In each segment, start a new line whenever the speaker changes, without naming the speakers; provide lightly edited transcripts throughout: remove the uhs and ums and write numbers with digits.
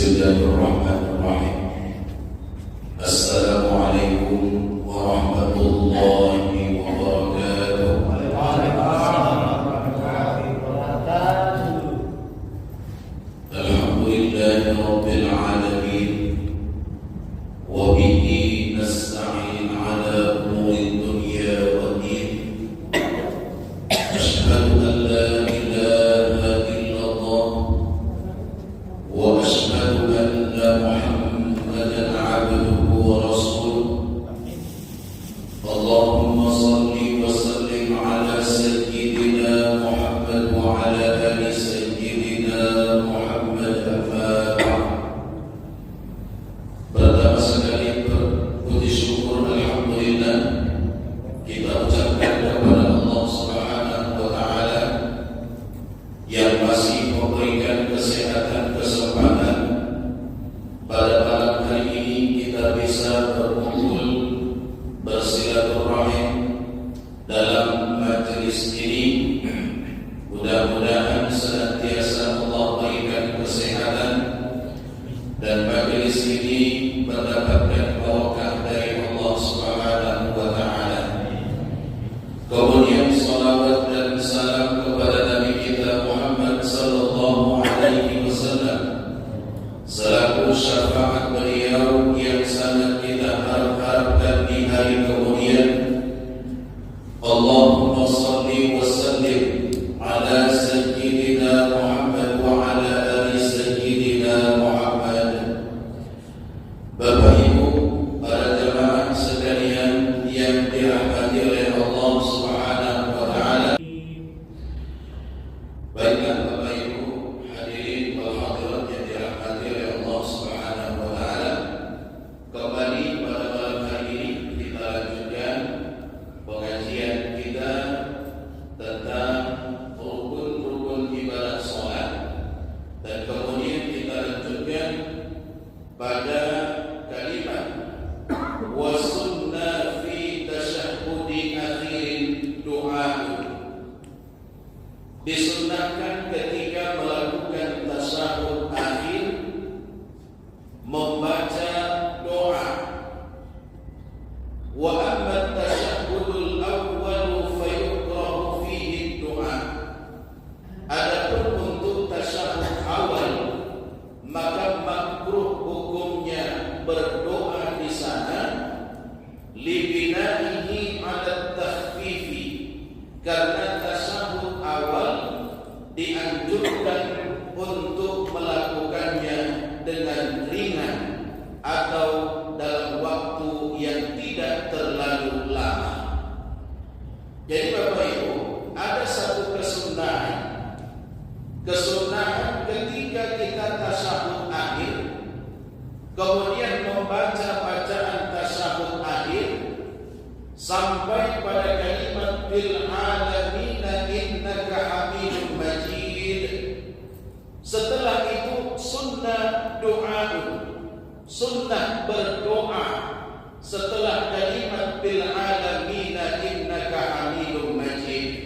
Bismillahirrahmanirrahim. Assalamualaikum warahmatullahi wabarakatuh. Alhamdulillahi rabbil alamin. Wa bihi nasta'in ala umuri dunya wa din. Ashhadu an la ilaha illallah wa ashhadu anna Muhammadan abduhu wa rasuluh. Allahumma salli wa sallim ala sayyidina Muhammad wa ala ali sayyidina Muhammad. Pertama sekali puji syukur alhamdulillah kita ucapkan kepada Allah Subhanahu wa taala yang masih memberikan kesehatan kesempatan pada malam hari ini kita bisa berkumpul bersilaturahim dalam majelis ini. Mudah-mudahan senantiasa Allah berikan kesehatan dan majelis ini mendapatkan barokah dari Allah Subhanahu wa taala. Kemudian salawat dan salam kepada Nabi kita Muhammad sallallahu alaihi wasallam selaku syafaat beliau yang sangat kita harapkan di hari kemudian. Allahumma salli wa sallim ala sayyidina Muhammad wa ala ali sayyidina Muhammad. Bapak Ibu, para jemaah sekalian yang dirahmati oleh Allah Subhanahu wa taala. Baiklah Bapak Ibu, hadirin wal hadirat yang dirahmati oleh Allah Subhanahu wa taala. Kembali pada malam hari ini kita lanjutkan pengajian kita tentang rukun-rukun ibadah salat, dan kemudian kita lanjutkan pada kalimat wa sunna fi tasyahhudi akhirin doa. Disunnahkan ketika melakukan tasyahud akhir membaca doa. Wa amma tasyahudul awwal fa yukrahu fihi doa. Adapun untuk tasyahud awal maka makruh hukumnya berdoa di sana libinaihi ala takhfifi, karena tasyahud awal dianjurkan untuk melakukannya dengan ringan atau dalam waktu yang tidak terlalu lama. Jadi Bapak Ibu, ada satu kesunahan ketika kita tasyahud akhir kemudian membaca bacaan tasyahud akhir sampai pada kalimat bil alamina innaka hamidum majid. Setelah itu sunnah doa, sunnah berdoa setelah kalimat bil alamina innaka hamidum majid.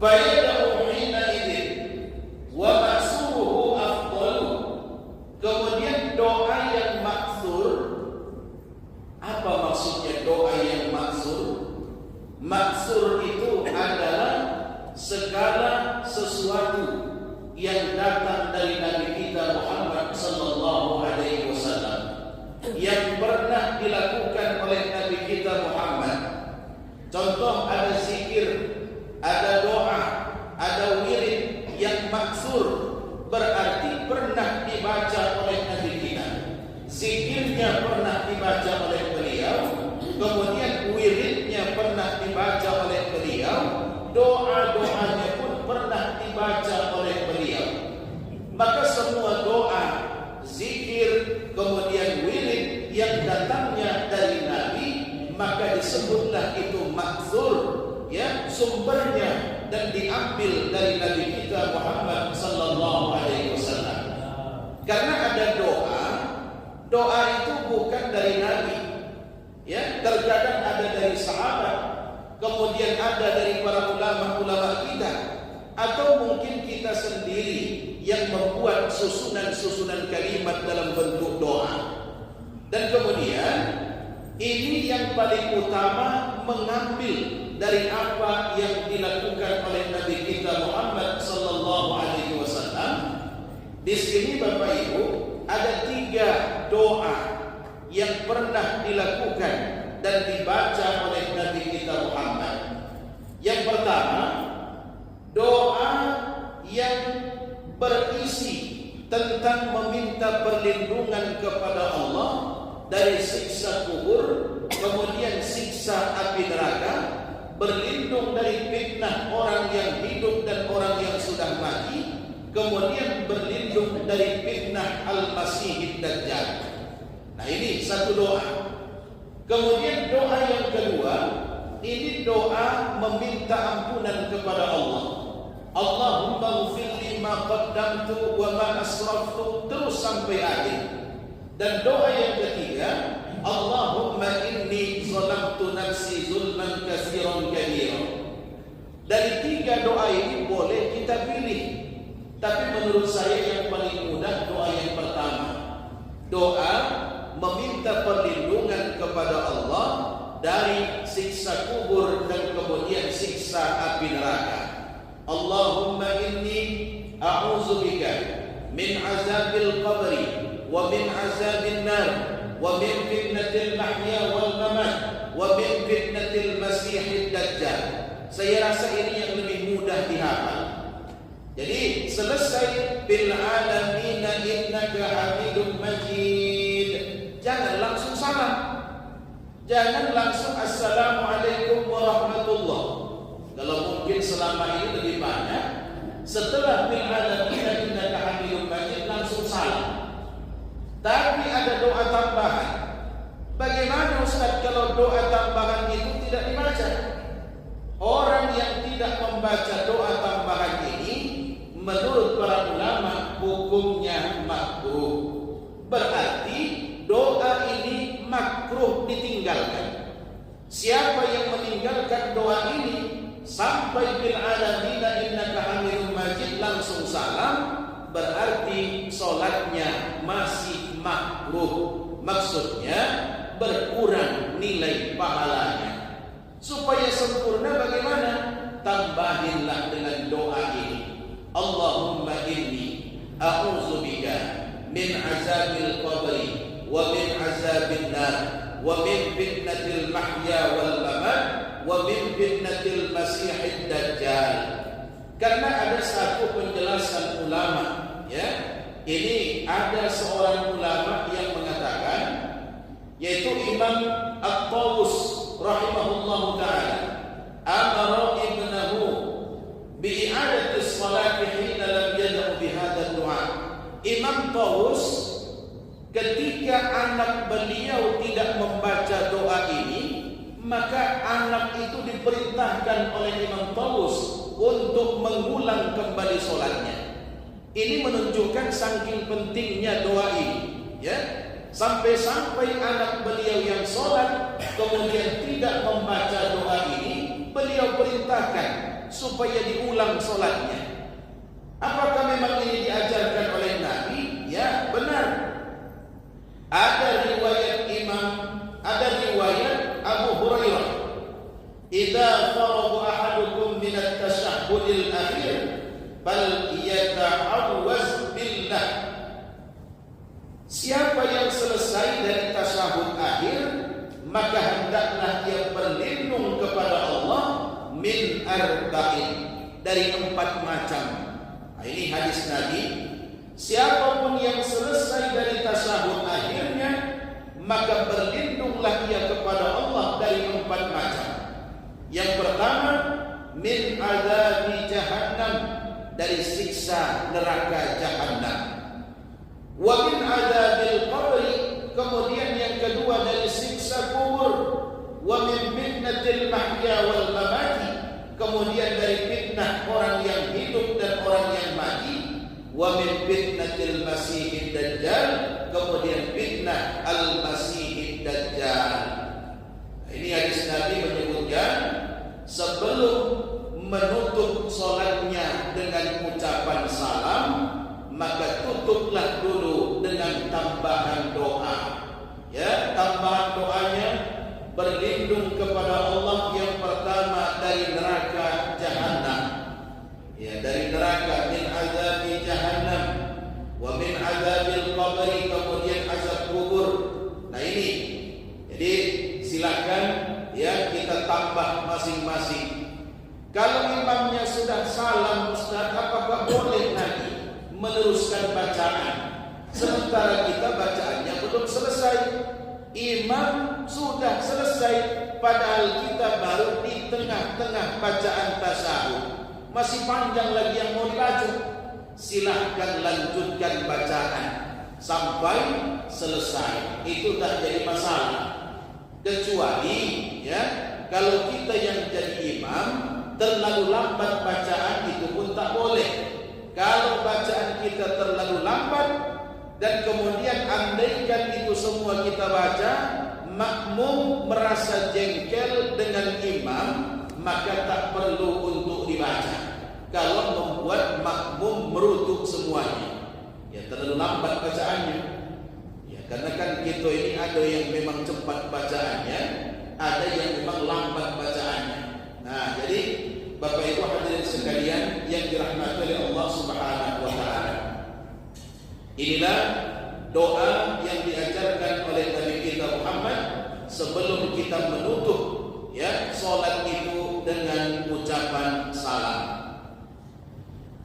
Fayada'u hina idin wa maksuruhu afdalu. Kemudian doa yang maksur. Apa maksudnya doa yang maksur? Maksur itu adalah segala sesuatu yang datang dari Nabi kita Muhammad sallallahu alaihi wasallam yang pernah dilakukan oleh Nabi kita Muhammad. Contoh, ada zikir, ada doa, ada wirid yang maksur, berarti pernah dibaca oleh Nabi kita. Zikirnya pernah dibaca oleh beliau, kemudian wiridnya pernah dibaca oleh beliau, doa-doanya pun pernah dibaca oleh beliau. Maka semua doa, zikir, kemudian wirid yang datangnya dari Nabi, maka disebutlah itu maksur, ya, sumbernya dan diambil dari Nabi kita Muhammad sallallahu alaihi wasallam. Karena ada doa itu bukan dari Nabi, ya, terkadang ada dari sahabat, kemudian ada dari para ulama-ulama kita, atau mungkin kita sendiri yang membuat susunan-susunan kalimat dalam bentuk doa. Dan kemudian ini yang paling utama, mengambil dari apa yang dilakukan oleh Nabi kita Muhammad sallallahu alaihi wasallam. Di sini Bapak Ibu ada 3 doa yang pernah dilakukan dan dibaca oleh Nabi kita Muhammad. Yang pertama, doa yang berisi tentang meminta perlindungan kepada Allah dari siksa kubur, kemudian siksa api neraka, berlindung dari fitnah orang yang hidup dan orang yang sudah mati, kemudian berlindung dari fitnah Al-Masihid Dajjal. Nah, ini satu doa. Kemudian doa yang kedua, ini doa meminta ampunan kepada Allah. Allahumma ghfirli ma qaddamtu wa ma asraftu, terus sampai akhir. Dan doa yang ketiga, Allahumma inni zalamtu nafsi zulman katsiran kabira. Dari 3 doa ini boleh kita pilih, tapi menurut saya yang paling mudah doa yang pertama. Doa meminta perlindungan kepada Allah dari siksa kubur dan kemudian siksa api neraka. Allahumma inni a'udzubika min azabil qabri wa min azabil nar wa min fitnatil mahya wal mamat wa min fitnatil masihid dajjal. Saya rasa ini yang lebih mudah dihafal. Jadi selesai bil alamin innaka hamidum majid, jangan langsung salam, jangan langsung assalamualaikum warahmatullahi. Kalau mungkin selama ini lebih banyak setelah bil alamin innaka hamidum majid langsung salam. Tapi ada doa tambahan. Bagaimana Ustaz kalau doa tambahan itu tidak dibaca? Orang yang tidak membaca doa tambahan ini menurut para ulama hukumnya makruh. Berarti doa ini makruh ditinggalkan. Siapa yang meninggalkan doa ini sampai bil alamin innaka hamidum majid langsung salam, berarti sholatnya masih makruh. Maksudnya berkurang nilai pahalanya. Supaya sempurna bagaimana? Tambahinlah dengan doa ini. Allahumma inni a'udzubika min azabil qabri wa min azabil nar wa min fitnatil mahya wal mamat wa min fitnatil masihid dajjal. Karena ada satu penjelasan ulama, ya. Ini ada seorang ulama yang mengatakan, yaitu Imam At-Tawus rahimahullahu ta'ala, amara ibnahu bi'adati sholati hina lam yad'u bihadha du'a. Imam Tawus ketika anak beliau tidak membaca doa ini, maka anak itu diperintahkan oleh Imam Tawus untuk mengulang kembali sholatnya. Ini menunjukkan saking pentingnya doa ini, ya. Sampai-sampai anak beliau yang sholat kemudian tidak membaca doa ini, beliau perintahkan supaya diulang sholatnya. Apakah memang ini diajarkan oleh Nabi? Ya, benar. Ada riwayat Abu Hurairah, "Idza faragha ahadukum min at-tashahhudil akhir, bal yata'awwaz billah." Siapa yang selesai dari tasyahud akhir, maka hendaklah ia berlindung kepada Allah min arba'in, dari 4 macam. Nah, ini hadis Nabi. Siapapun yang selesai dari tasyahud akhirnya, maka berlindunglah ia kepada Allah dari 4 macam. Yang pertama, min azabi jahannam, dari siksa neraka jahannam. Wa min azabil qabri, kemudian yang kedua dari siksa kubur. Wa min fitnatil mahya wal mamati, kemudian dari fitnah orang yang hidup dan orang yang mati. Wa min fitnatil masihid dajjal, kemudian fitnah al-masihid dajjal. Ini hadis Nabi menyebutkan sebelum menutup sholatnya dengan ucapan salam, maka tutup berlindung kepada Allah yang pertama dari neraka Jahannam, ya, dari neraka min azabi Jahannam wa min azabil qabri, kemudian azab kubur. Nah ini, jadi silakan ya kita tambah masing-masing. Kalau imamnya sudah salam, Ustaz, apakah boleh lagi meneruskan bacaan sementara kita bacaannya belum selesai? Imam sudah selesai, padahal kita baru di tengah-tengah bacaan tasyahud, masih panjang lagi yang mau dibaca. Silahkan lanjutkan bacaan sampai selesai, itu tak jadi masalah. Kecuali ya kalau kita yang jadi imam terlalu lambat bacaan, itu pun tak boleh. Kalau bacaan kita terlalu lambat dan kemudian andaikan itu semua kita baca, makmum merasa jengkel dengan imam, maka tak perlu untuk dibaca. Kalau membuat makmum merutuk semuanya, ya terlalu lambat bacaannya. Ya, karena kan kita ini ada yang memang cepat bacaannya, ada yang memang lambat bacaannya. Nah, jadi Bapak Ibu hadirin sekalian yang dirahmati oleh Allah Subhanahu wa taala, inilah doa yang diajarkan oleh Nabi kita Muhammad sebelum kita menutup ya salat itu dengan ucapan salam.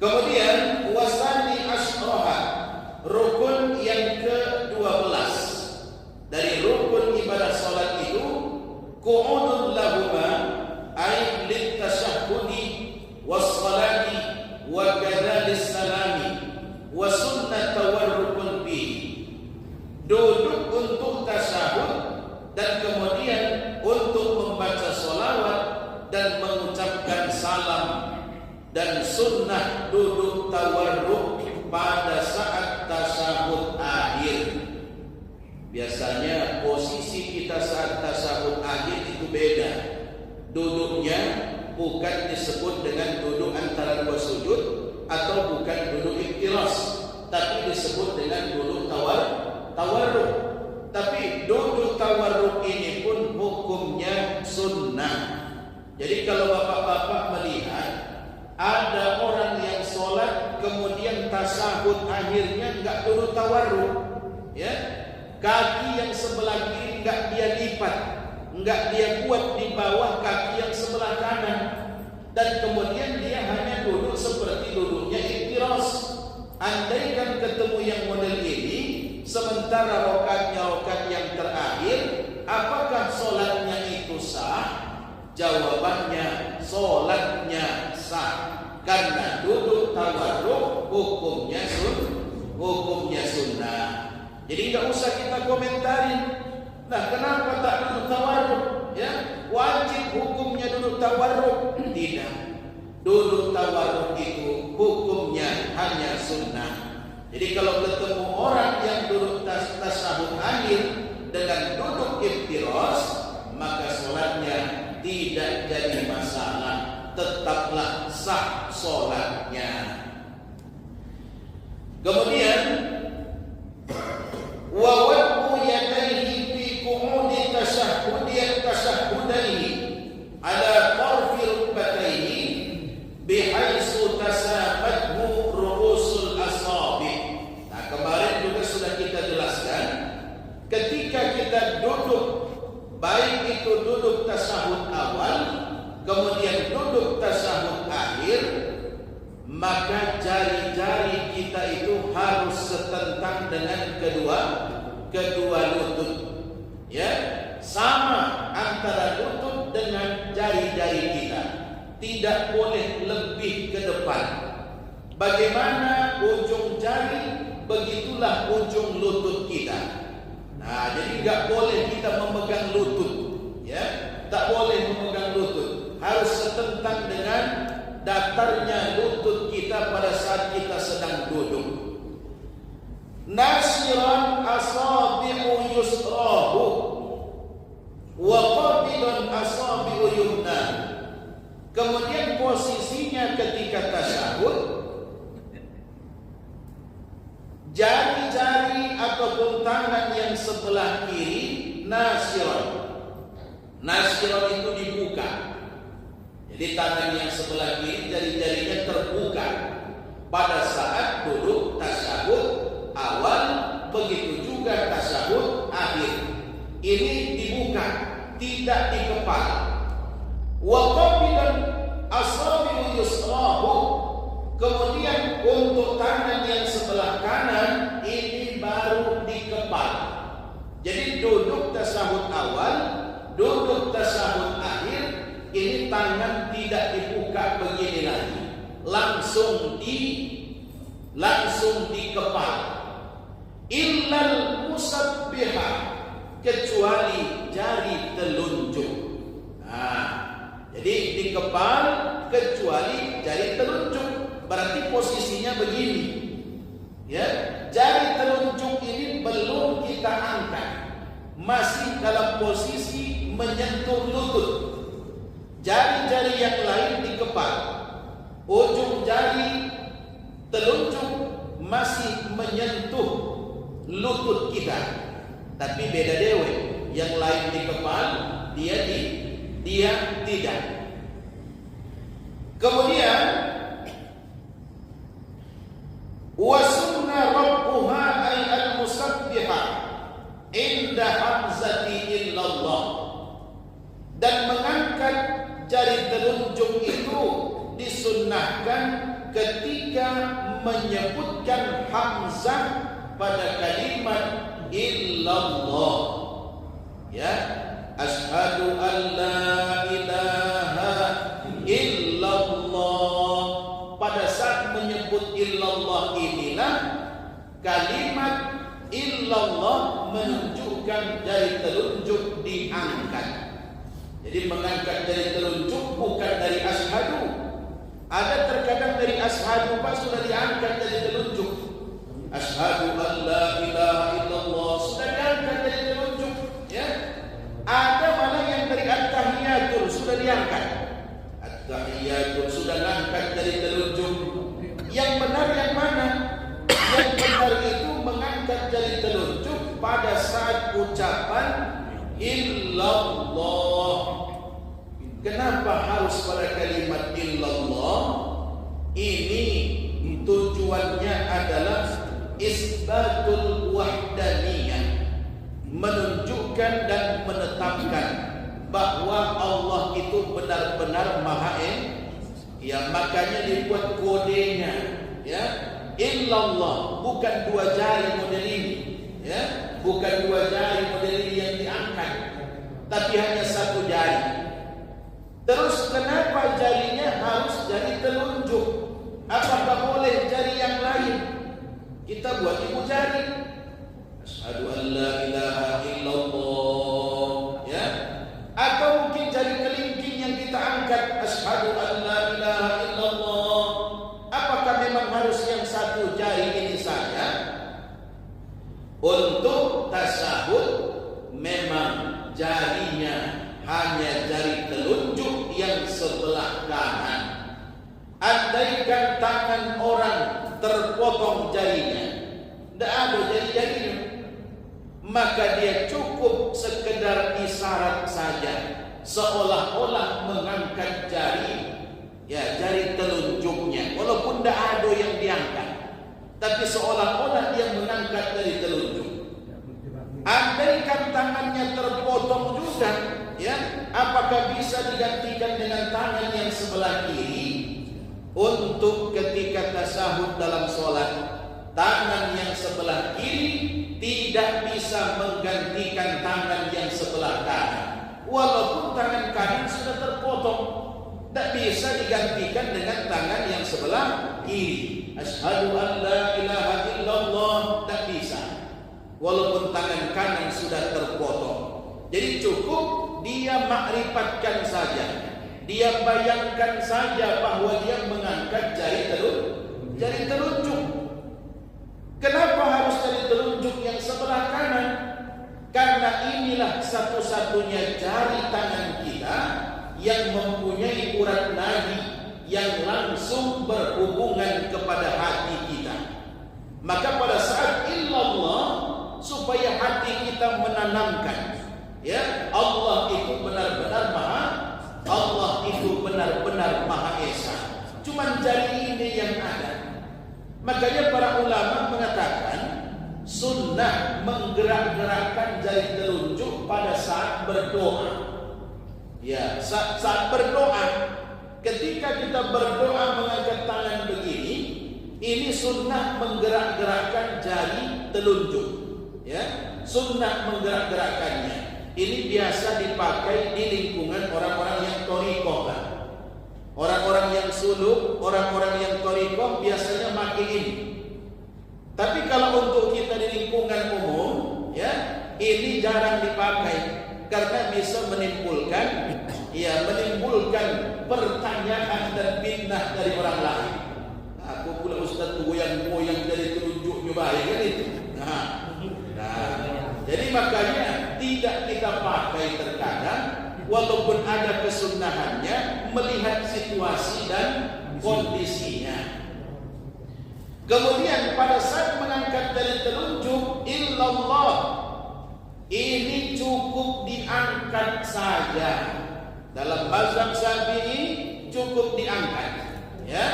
Kemudian wasani asroha, rukun yang ke-12 dari rukun ibadah salat itu, qu'udul lahuma ay litashahhudi was-salati wa kadzalis salami wa sunnat tawarrukun bi. Duduk untuk tasyahud dan kemudian untuk membaca sholawat dan mengucapkan salam, dan sunnah duduk tawarruk pada saat tasyahud akhir. Biasanya posisi kita saat tasyahud akhir itu beda. Duduknya bukan disebut dengan duduk antara dua sujud atau bukan duduk iftiras, tapi disebut dengan duduk tawarruk. Tapi duduk tawarruk ini pun hukumnya sunnah. Jadi kalau bapak-bapak melihat ada orang yang sholat kemudian tasyahud akhirnya enggak duduk tawarruk, ya, kaki yang sebelah kiri enggak dia lipat, enggak dia buat di bawah kaki yang sebelah kanan, dan kemudian dia hanya duduk seperti duduknya iftiras. Andaikan ketemu yang model ini, sementara rakaatnya rakaat yang terakhir, apakah sholatnya itu sah? Jawabannya sholatnya sah, karena duduk tawarruk hukumnya sunnah. Jadi tidak usah kita komentarin. Nah, kenapa tak duduk tawarruk? Ya, wajib hukumnya duduk tawarruk? Tidak. Duduk tawarruk itu hukumnya hanya sunnah. Jadi kalau ketemu orang yang duduk tasyahud akhir dengan duduk iftiras, maka sholatnya tidak jadi masalah, tetaplah sah sholatnya. Kemudian wa wad'u yadayhi fi qu'udi tashahhudaihi ala tarfi rukbatayhi bihaitsu tasabathu ru'usul asabi'. Nah, kemarin juga sudah kita jelaskan, ketika kita duduk, baik itu duduk tasyahud awal kemudian duduk tasyahud akhir, maka jari-jari kita itu harus setentang dengan kedua lutut, ya, sama antara lutut dengan jari-jari kita, tidak boleh lebih ke depan. Bagaimana ujung jari, begitulah ujung lutut kita. Nah, jadi nggak boleh kita memegang lutut, ya, tak boleh memegang lutut, harus setentang dengan datarnya lutut kita pada saat kita sedang duduk. Nasiran asabi'u yusrahu wa qabidan asabi'u yumna. Kemudian posisinya ketika tasyahud, jari-jari ataupun tangan yang sebelah kiri nasiran, Nasyiron itu dibuka. Jadi tangan yang sebelah kiri jari-jarinya terbuka pada saat duduk tasyahud awal, begitu juga tasyahud akhir. Ini dibuka, tidak dikepal. Wa qabilan asabi'u yusrahu. Kemudian untuk tangan yang sebelah kanan ini baru dikepal. Jadi duduk tasyahud awal, duduk tasyahud akhir, ini tangan tidak dibuka begini lagi, langsung dikepal. Illal musabbihah, kecuali jari telunjuk. Jadi dikepal kecuali jari telunjuk. Berarti posisinya begini. Ya, jari telunjuk ini belum kita angkat, masih dalam posisi menyentuh lutut. Jari-jari yang lain dikepal, ujung jari telunjuk masih menyentuh lutut kita. Tapi beda dewe, yang lain dikepal, dia tidak. Kemudian wa sunna rabbuha ay al-musabbiha inda hamzati illallah, dan mengangkat jari telunjuk itu disunnahkan ketika menyebutkan hamzah pada kalimat illallah. Ya, asyhadu an la ilaha illallah. Pada saat menyebut illallah inilah kalimat illallah menunjukkan jari telunjuk diangkat. Jadi mengangkat jari telunjuk bukan dari asyhadu. Ada terkadang dari asyhadu pas sudah diangkat jari telunjuk. Asyhadu an la ilaha illallah sudah diangkat jari telunjuk, ya. Ada malah yang dari at-tahiyatul sudah diangkat. At-tahiyatul sudah diangkat jari telunjuk. Yang benar yang mana? Yang benar itu mengangkat jari telunjuk pada saat ucapan illallah. Kenapa harus pada kalimat illallah? Ini tujuannya adalah isbatul wahdaniyah, menunjukkan dan menetapkan bahwa Allah itu benar-benar Maha Esa. Ya, makanya dibuat kodenya, ya. Illallah, bukan dua jari model ini, ya. Bukan dua jari model ini yang diangkat, tapi hanya satu jari. Terus kenapa jarinya harus jari telunjuk? Apakah boleh jari yang lain? Kita buat ibu jari. Asyhadu an la ilaha illallah, ya. Atau mungkin jari kelingking yang kita angkat. Asyhadu an la ilaha illallah. Apakah memang harus yang satu jari ini saja? Untuk tasyahud memang jarinya hanya jari telunjuk yang sebelah kanan. Andaikan tangan orang terpotong jarinya, tidak ada jari-jarinya, maka dia cukup sekedar isyarat saja, seolah-olah mengangkat jari, ya, jari telunjuknya, walaupun tidak ada yang diangkat, tapi seolah-olah dia mengangkat jari telunjuk. Andaikan tangannya terpotong juga, ya, apakah bisa digantikan dengan tangan yang sebelah kiri? Untuk ketika tasyahud dalam sholat, tangan yang sebelah kiri tidak bisa menggantikan tangan yang sebelah kanan. Walaupun tangan kanan sudah terpotong, tidak bisa digantikan dengan tangan yang sebelah kiri. Asyhadu an la ilaha illallah, tidak bisa. Walaupun tangan kanan sudah terpotong. Jadi cukup dia makrifatkan saja, dia bayangkan saja bahwa dia mengangkat jari telunjuk. Kenapa harus jari telunjuk yang sebelah kanan? Karena inilah satu-satunya jari tangan kita yang mempunyai urat nadi yang langsung berhubungan kepada hati kita. Maka pada saat illallah, supaya hati kita menanamkan, ya, Allah itu benar
Cuman jari ini yang ada. Makanya para ulama mengatakan sunnah menggerak-gerakkan jari telunjuk pada saat berdoa. Ya, saat berdoa, ketika kita berdoa mengangkat tangan begini, ini sunnah menggerak-gerakkan jari telunjuk. Ya, sunnah menggerak-gerakkannya. Ini biasa dipakai di lingkungan orang-orang yang thariqah. Orang-orang yang suluk, orang-orang yang thariqah biasanya pakai ini. Tapi kalau untuk kita di lingkungan umum, ya, ini jarang dipakai karena bisa menimbulkan pertanyaan dan fitnah dari orang lain. Aku pula ustaz goyang-goyang dari telunjuknya baik kan itu. Jadi makanya tidak kita pakai terkadang, walaupun ada kesunahannya, melihat situasi dan kondisinya. Kemudian pada saat mengangkat jari telunjuk, illallah, ini cukup diangkat saja. Dalam mazhab Syafi'i cukup diangkat, ya,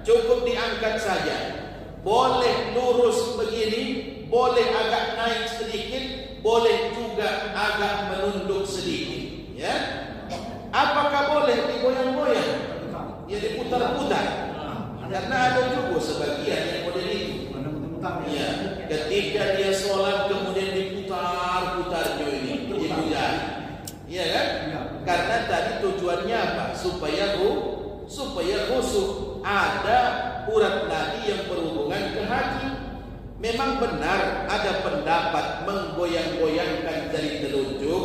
cukup diangkat saja. Boleh lurus begini, boleh agak naik sedikit, boleh juga agak menunduk sedikit, ya. Apakah boleh digoyang-goyang? Ya, diputar-putar. Karena ada juga sebagian yang model itu. Ya, ketika dia sholat kemudian diputar-putar ini, itu jari. Iya kan? Karena tadi tujuannya apa? Supaya khusyuk. Ada urat nadi yang berhubungan ke hati. Memang benar ada pendapat menggoyang-goyangkan jari telunjuk,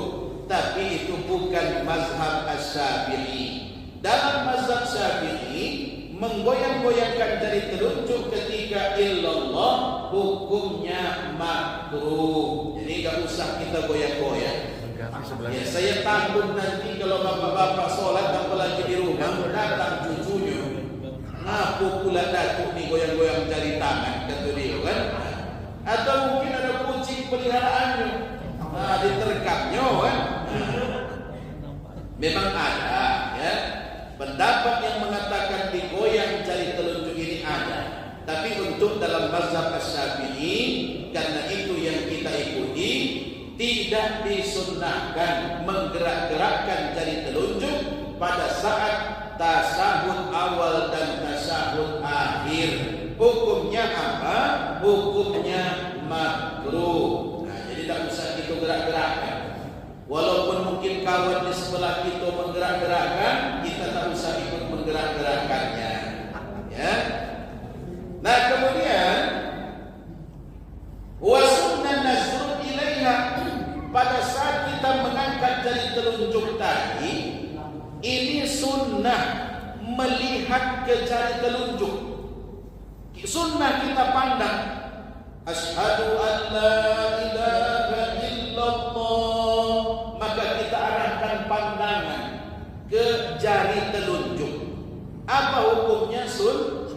tapi itu bukan mazhab Asy-Syafi'i. Dalam mazhab Syafi'i, menggoyang-goyangkan jari telunjuk ketika illallah hukumnya makruh. Jadi enggak usah kita goyang-goyang. Ya, saya takut nanti kalau bapak-bapak sholat apalagi di rumah datang cucunya, ngaku pula datuk nih goyang-goyang jari tangan, kata dia kan? Atau mungkin ada kucing peliharaannya, diterkamnya kan? Memang ada, ya. Pendapat yang mengatakan digoyang jari telunjuk ini ada. Tapi untuk dalam mazhab Asy-Syafi'i, karena itu yang kita ikuti, tidak disunnahkan menggerak-gerakkan jari telunjuk pada saat tasyahud awal dan tasyahud akhir. Hukumnya apa? Hukumnya makruh. Nah, jadi tidak usah kita gerak-gerakkan. Walaupun mungkin kawan di sebelah kita menggerak-gerakkan, kita tak usah ikut menggerak-gerakkannya. Ya. Nah, kemudian wa sunnah nazrul ilaiha, pada saat kita mengangkat jari telunjuk tadi, ini sunnah melihat ke jari telunjuk. Sunnah kita pandang, asyhadu an la ilaha illallah, maka kita arahkan pandangan ke jari telunjuk. Apa hukumnya?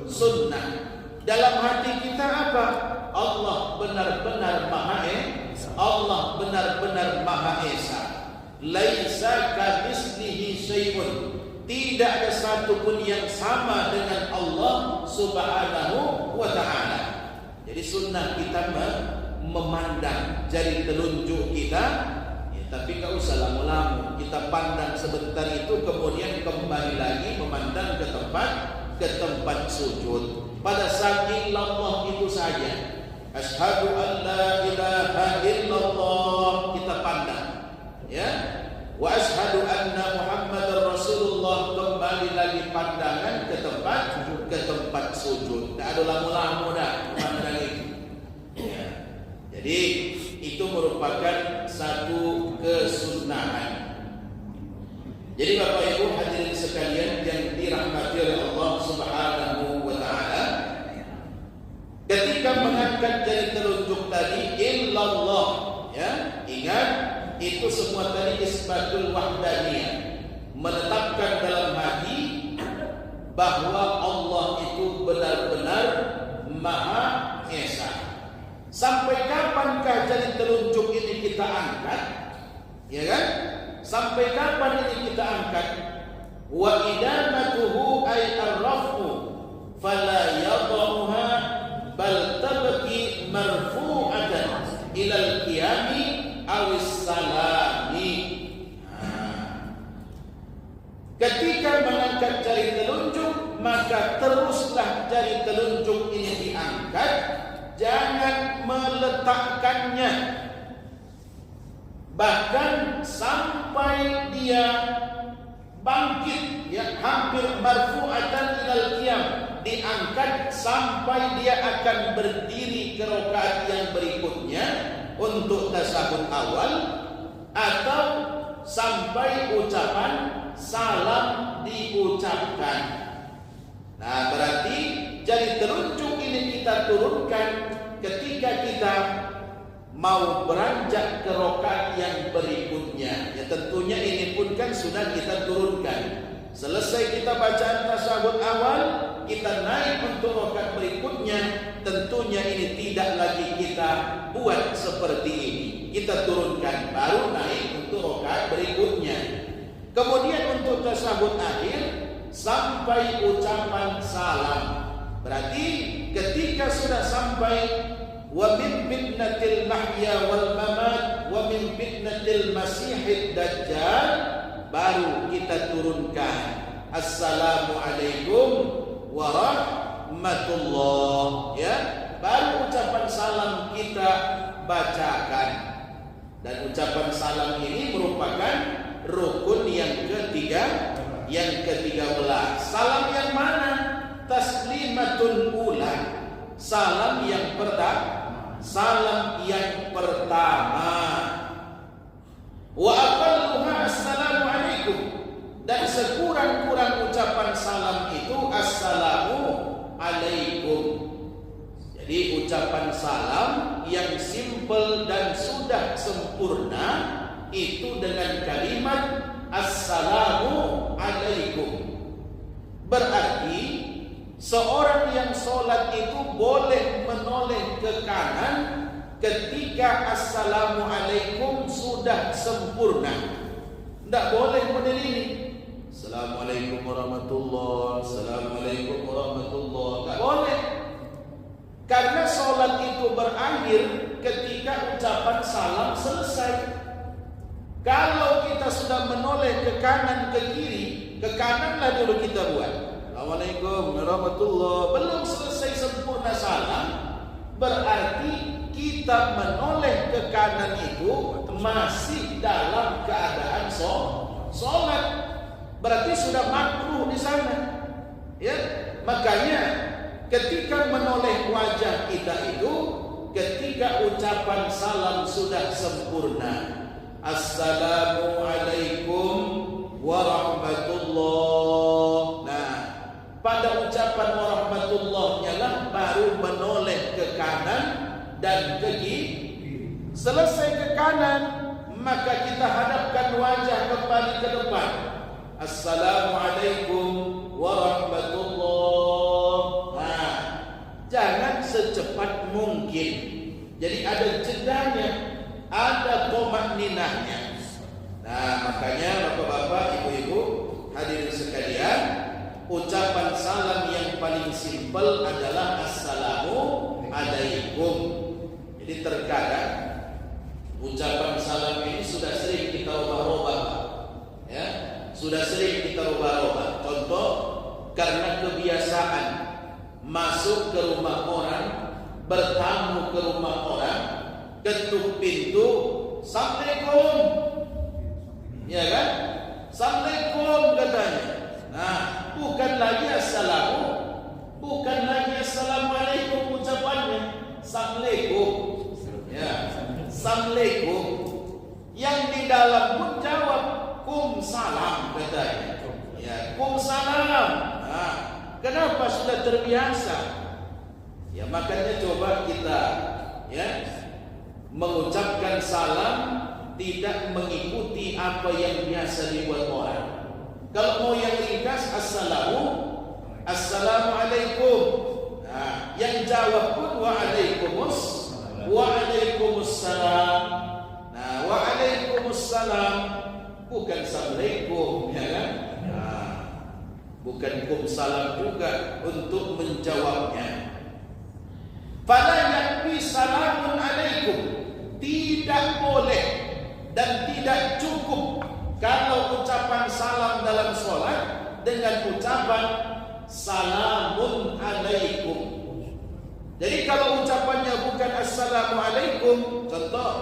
Sunnah. Dalam hati kita apa? Allah benar-benar Maha Esa. Allah benar-benar Maha Esa. Laisa kamitslihi syai'un. Tidak ada satu pun yang sama dengan Allah Subhanahu wa ta'ala. Jadi sunnah kita memandang jari telunjuk kita, ya, tapi tak usah lama-lama. Kita pandang sebentar itu, kemudian kembali lagi memandang ke tempat sujud. Pada saat illallah itu saja, asyhadu an la ilaha illallah, kita pandang, ya. Wa asyhadu anna Muhammadar Rasulullah, kembali lagi pandangan ke tempat sujud. Tak ada lama-lama dah pandang itu. Ya. Jadi itu merupakan satu kesunahan. Jadi Bapak Ibu hadirin sekalian yang dirahmati oleh Allah Subhanahu wa ta'ala, ketika mengangkat jari telunjuk tadi illallah, ya, ingat itu semua tadi isbatul wahdaniyah, menetapkan dalam hati bahwa Allah itu benar-benar Maha Esa. Sampai kapankah jari telunjuk ini kita angkat? Ya kan? Sampai kapan ini kita angkat? Wa idamatuhu ay ar-raf'u fala yadauha bal tabqi marfu'atan ila al-qiyami aw as-salami. Ketika mengangkat jari telunjuk, maka teruslah jari telunjuk ini diangkat, jangan meletakkannya, bahkan sampai dia bangkit, ya, hampir marfu'atan ilal qiyam, diangkat sampai dia akan berdiri ke rakaat yang berikutnya untuk tasyahud awal, atau sampai ucapan salam diucapkan. Nah, berarti jari telunjuk ini kita turunkan ketika kita mau beranjak ke rakaat yang berikutnya. Ya, tentunya ini pun kan sudah kita turunkan. Selesai kita bacaan tasyahud awal, kita naik untuk rakaat berikutnya. Tentunya ini tidak lagi kita buat seperti ini. Kita turunkan baru naik untuk rakaat berikutnya. Kemudian untuk tasyahud akhir sampai ucapan salam. Berarti ketika sudah sampai wa min fitnatil mahya wal mamat wa min fitnatil masihid dajjal, baru kita turunkan assalamualaikum warahmatullah, ya, baru ucapan salam kita bacakan. Dan ucapan salam ini merupakan rukun yang ketiga, yang ke-13. Salam yang mana? Taslimatun ula, salam yang pertama. Salam yang pertama. Wa aqalluha assalamu alaikum, dan sekurang-kurang ucapan salam itu assalamu alaikum. Jadi ucapan salam yang simpel dan sudah sempurna itu dengan kalimat assalamu alaikum. Berarti seorang yang sholat itu boleh menoleh ke kanan ketika assalamu alaikum sudah sempurna. Tidak boleh model ini. Assalamualaikum warahmatullahi, assalamualaikum warahmatullahi. Tidak boleh. Karena sholat itu berakhir ketika ucapan salam selesai. Kalau kita sudah menoleh ke kanan ke kiri, ke kananlah dulu kita buat Assalamualaikum warahmatullahi, belum selesai sempurna salam, berarti kita menoleh ke kanan itu masih dalam keadaan sholat. Berarti sudah makruh di sana. Ya, makanya ketika menoleh wajah kita itu ketika ucapan salam sudah sempurna. Assalamualaikum warahmatullah. Nah, pada ucapan warahmatullahnya lah baru menoleh ke kanan dan ke kiri. Selesai ke kanan, maka kita hadapkan wajah kembali ke depan. Assalamualaikum warahmatullah. Nah, jangan secepat mungkin. Jadi ada jedanya, ada tumakninahnya. Nah, makanya bapak-bapak, ibu-ibu, hadirin sekalian, ucapan salam yang paling simpel adalah assalamu alaikum. Jadi terkadang ucapan salam ini sudah sering kita rubah-rubah, ya, sudah sering kita rubah-rubah. Contoh, karena kebiasaan masuk ke rumah orang, bertamu ke rumah orang, ketuk pintu, assalamualaikum, ya kan? Assalamualaikum katanya. Nah, bukan lagi assalamu, bukan lagi assalamualaikum ucapannya, assalamualaikum, ya, assalamualaikum. Yang di dalam pun jawab kum salam katanya, ya, kum salam. Nah, kenapa sudah terbiasa? Ya, makanya coba kita, ya, mengucapkan salam tidak mengikuti apa yang biasa dibuat orang. Kalau mau yang ringkas, assalamualaikum. Nah, yang jawab pun waalaikumsalam. Nah, waalaikumsalam, bukan assalamualaikum, ya kan? Nah, bukan kum salam juga untuk menjawabnya. Fala yakfi salamun alaikum, tidak boleh dan tidak cukup kalau ucapan salam dalam sholat dengan ucapan salamun alaikum. Jadi kalau ucapannya bukan assalamualaikum, contoh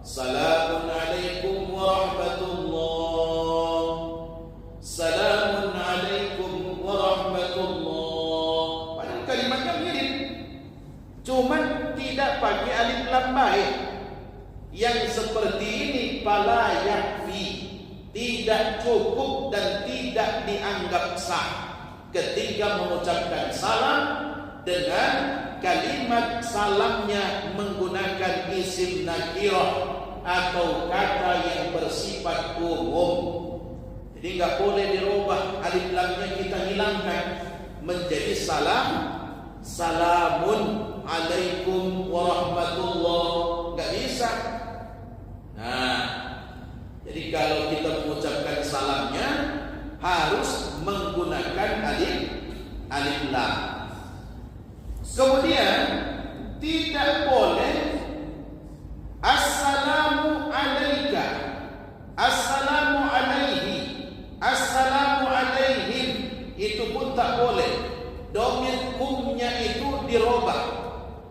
salamun alaikum warahmatullah, salamun alaikum warahmatullah, padahal kalimatnya mirip, cuman tidak pakai alif lam baik. Yang seperti ini fala yakfi, tidak cukup dan tidak dianggap sah ketika mengucapkan salam dengan kalimat salamnya menggunakan isim nakirah atau kata yang bersifat umum. Jadi enggak boleh dirubah, alif lamnya kita hilangkan menjadi salamun alaikum warahmatullah, enggak bisa. Nah, jadi kalau kita mengucapkan salamnya harus menggunakan alif lam. Kemudian tidak boleh assalamu alaika, assalamu alaihi, assalamu alaihim, itu pun tak boleh. Domir kumnya itu dirubah.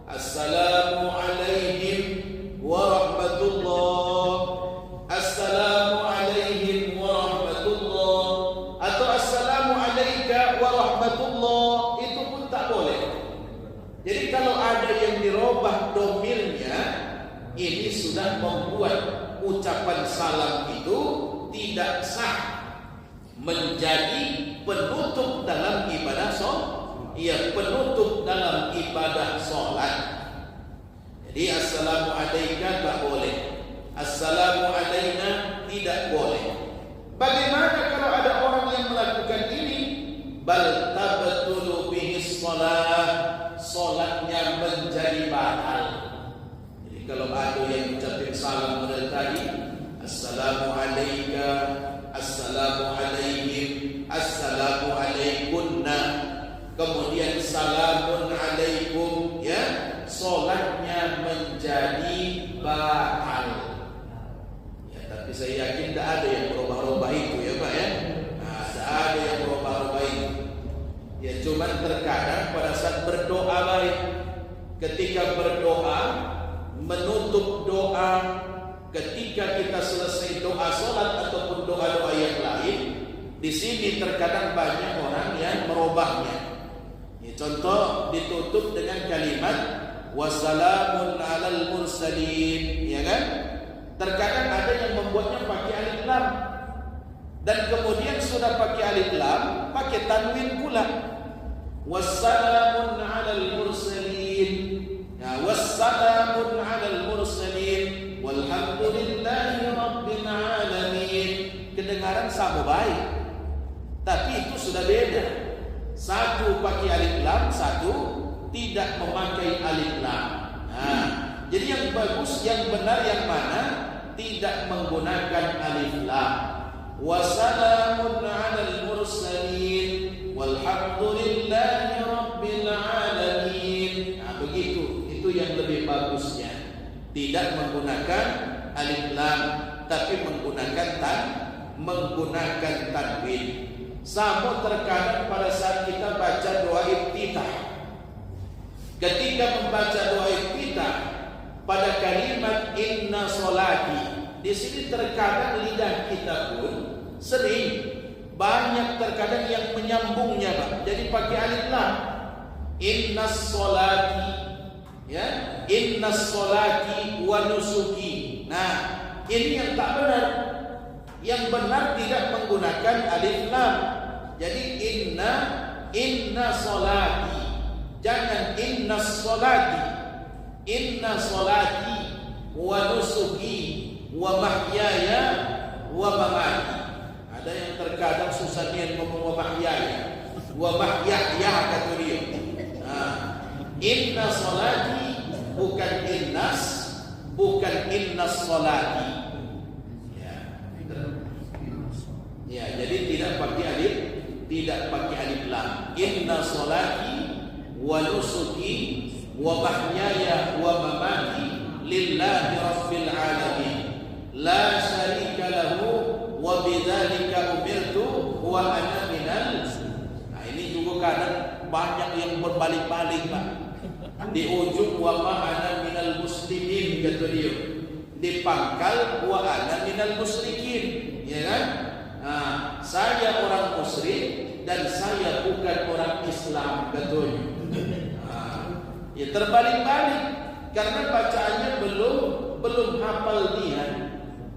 Assalamu alaihim warahmatullah, assalamu alaihim warahmatullah, atau assalamu alaika warahmatullah, itu pun tak boleh. Jadi kalau ada yang dirubah domirnya, ini sudah membuat ucapan salam itu tidak sah, menjadi penutup dalam ibadah penutup dalam ibadah sholat. Jadi assalamu alaika tak boleh, assalamu alaina tidak boleh. Bagaimana kalau ada orang yang melakukan ini? Bal tabtulu bihi shalah, salatnya menjadi batal. Jadi kalau ada yang ucapin salam dari tadi, assalamu alayka, assalamu alaihim, assalamu alaikunna, kemudian salamun alaikum, ya, salatnya menjadi batal. Ya, tapi saya yakin tidak ada yang berubah-ubah itu, ya Pak, ya. Tidak ada yang berubah-ubah itu. Ya, cuman terkadang pada saat berdoa baik, ketika berdoa, menutup doa, ketika kita selesai doa sholat ataupun doa-doa yang lain, di sini terkadang banyak orang yang merubahnya. Ya, contoh ditutup dengan kalimat wassalamun alal mursalin, ya kan? Terkadang ada yang membuatnya pakai alif lam, dan kemudian sudah pakai alif lam, pakai tanwin pula. Wassalamun alal mursalin, ya, wassalamun alal mursalin, walhamdulillahi rabbil alamin. Kedengaran sama baik, tapi itu sudah beda. Satu pakai alif lam, satu tidak memakai alif lam. Nah, jadi yang bagus, yang benar yang mana? Tidak menggunakan alif lam. Wassalamun alal mursalin, walhamdulillahi rabbil alamin. Nah, begitu. Itu yang lebih bagusnya. Tidak menggunakan alif lam, tapi menggunakan tanwin. Sama terkadang pada saat kita baca doa iftitah. Ketika membaca doa iftitah pada kalimat inna sholati, di sini terkadang lidah kita pun sering banyak terkadang yang menyambungnya, Pak. Jadi pakai alif lam. Inna sholati, ya, inna sholati wa nusuki. Nah, ini yang tak benar. Yang benar tidak menggunakan alif lam. Jadi inna sholati, jangan inna sholati. Inna sholati wa nusuki wa mahyaya wa mamati. Ada yang terkadang susah niat ngomong wa mahyaya, wa mahyaya kata dia. Nah, inna sholati bukan inna sholati. Ya, jadi tidak pakai tidak pakai alif lam. Inna sholati wa nusuki wa mahyaya wa mamati lillahi rabbil alamin la syarika lahu wa bidzalika umirtu wa ana minal. Nah, ini juga kadang banyak yang berbalik-balik, Pak. Di ujung wa ma ana minal muslimin kata dia. Di pangkal wa ana minal musyrikin, ya kan? Nah, saya orang musyrik dan saya bukan orang Islam katanya. Ya terbalik-balik karena bacaannya belum hafal dia.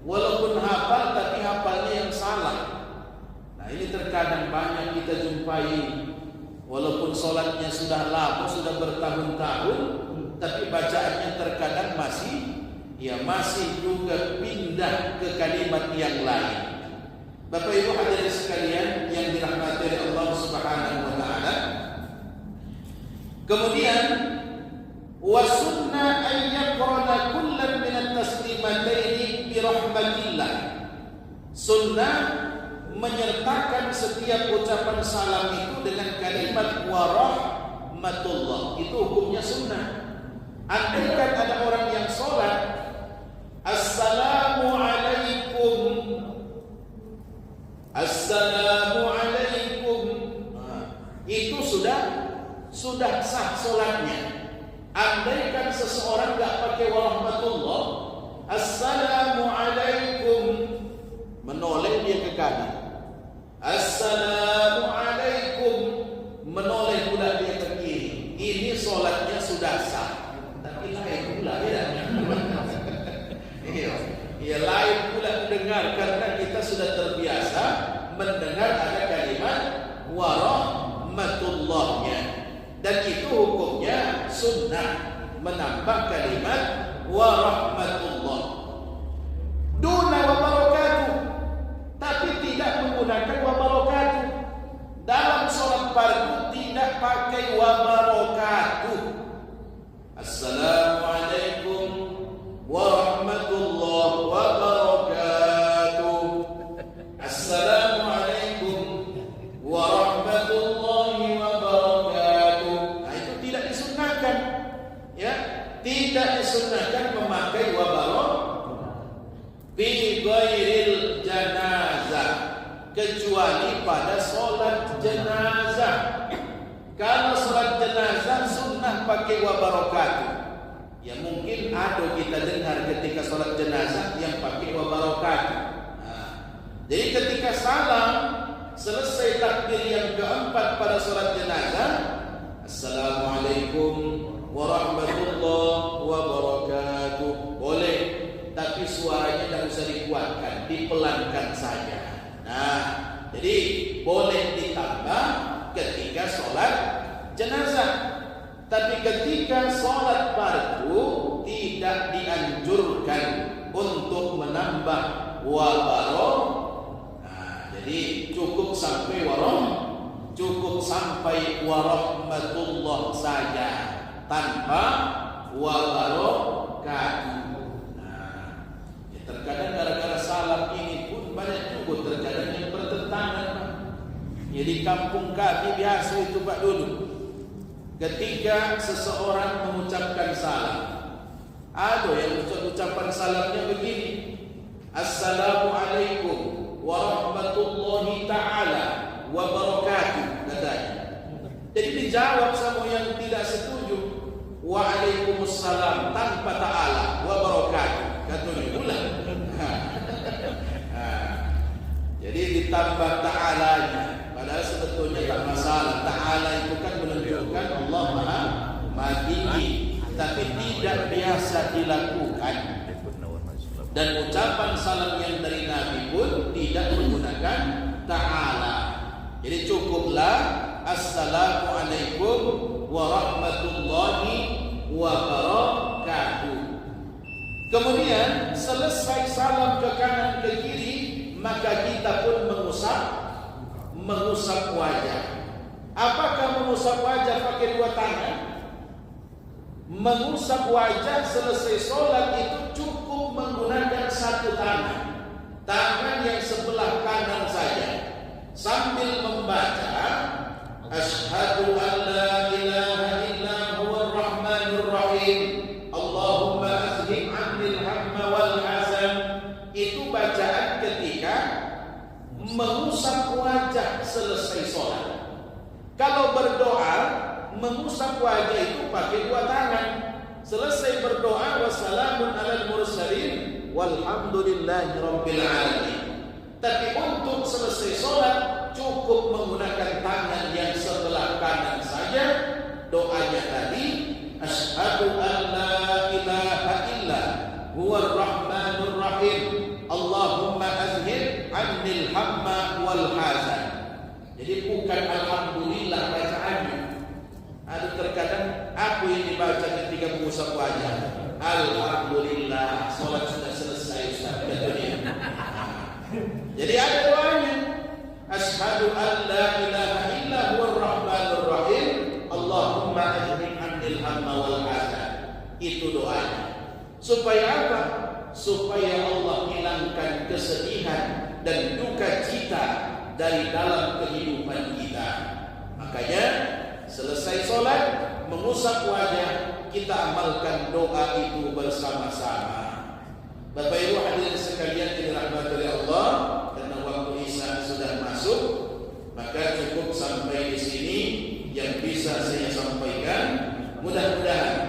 Walaupun hafal tapi hafalnya yang salah. Nah, ini terkadang banyak kita jumpai, walaupun sholatnya sudah lama, sudah bertahun-tahun, tapi bacaannya terkadang masih juga pindah ke kalimat yang lain. Bapak Ibu hadirin sekalian yang dirahmati oleh Allah Subhanahu wa taala. Kemudian wa sunnah an yaqrana kullan min at-taslimataini bi rahmatillah. Sunnah menyertakan setiap ucapan salam itu dengan kalimat wa rahmatullah. Itu hukumnya sunnah. Andaikan ada orang yang sholat assalamu alaikum, assalamu alaikum, itu sudah sah sholatnya. Andaikan seseorang gak pakai warahmatullah, assalamu alaikum, menoleh dia ke kanan, assalamu alaikum, menoleh pula dia ke kiri, ini sholatnya sudah sah. Tapi lain pula ya. Ya lain pula mendengar karena kita sudah terbiasa mendengar ada kalimat warahmatullahnya, dan itu hukumnya sunnah menambah kalimat warahmatullah. Duna wa barakatuh, tapi tidak menggunakan wa barakatuh. Dalam sholat fardu tidak pakai wa barakatuh. Assalamualaikum warahmatullahi wabarakatuh. Assalamualaikum warahmatullahi wabarakatuh. Nah, itu tidak disunnahkan, ya, tidak disunnahkan memakai wabarakatuh bi ghairil janazah, kecuali pada sholat jenazah. Kalau sholat jenazah sunnah pakai wabarakatuh. Ya mungkin ada kita dengar ketika sholat jenazah yang pakai wabarakatuh. Jadi ketika salam selesai takbir yang keempat pada sholat jenazah, assalamualaikum warahmatullahi wabarakatuh, boleh, tapi suaranya tidak usah dikuatkan, dipelankan saja. Nah, jadi boleh ditambah ketika sholat jenazah. Tapi ketika sholat fardu tidak dianjurkan untuk menambah wabarakatuh. Nah, jadi cukup sampai warahmatullah saja tanpa wabarakatuh. Nah, ya terkadang gara-gara salam ini pun banyak juga terkadang yang bertentangan. Ya di kampung kami biasa itu Pak dulu. Ketika seseorang mengucapkan salam, ada yang ucapan salamnya begini, assalamualaikum warahmatullahi ta'ala wabarakatuh, katanya. Jadi dijawab sama yang tidak setuju, waalaikumsalam tanpa ta'ala wabarakatuh, katanya pula. Jadi ditambah ta'alanya, padahal sebetulnya tak masalah. Ta'ala itu kan menunjukkan Allah Maha Tinggi, tapi tidak biasa dilakukan. Dan ucapan salam yang dari Nabi pun tidak menggunakan ta'ala. Jadi cukuplah assalamualaikum warahmatullahi wabarakatuh. Kemudian selesai salam ke kanan ke kiri, maka kita pun mengusap wajah. Apakah mengusap wajah pakai dua tangan? Mengusap wajah selesai sholat itu cukup menggunakan satu tangan, tangan yang sebelah kanan saja, sambil membaca Asyhadu an la ilaha illa huwar rahmanur rahim. Allahumma azhib 'anil hamma wal hazan. Itu bacaan ketika mengusap wajah selesai sholat. Kalau berdoa, mengusap wajah itu pakai dua tangan. Selesai berdoa, wassalamun alal mursalin walhamdulillahi rabbil alamin. Tapi untuk selesai sholat cukup menggunakan tangan yang sebelah kanan saja. Doanya tadi, asyhadu an la ilaha illa huwar rahmanur rahim. Allahumma azhib 'anil hamma wal hazan. Jadi bukan alhamdulillah bacaannya. Ada terkadang aku yang dibaca ketika mengusap wajah. Alhamdulillah, sholat sudah selesai Ustaz. Jadi ada doanya. Asyhadu an la ilaha illa huwar rahmanur rahim. Allahumma ajhib 'anil hamma wal hazan. Itu doanya. Supaya apa? Supaya Allah hilangkan kesedihan dan duka cita dari dalam kehidupan kita. Makanya selesai sholat, mengusap wajah, kita amalkan doa itu bersama-sama. Bapak Ibu hadirin sekalian yang dirahmati oleh Allah, karena waktu Isya sudah masuk, maka cukup sampai di sini yang bisa saya sampaikan. Mudah-mudahan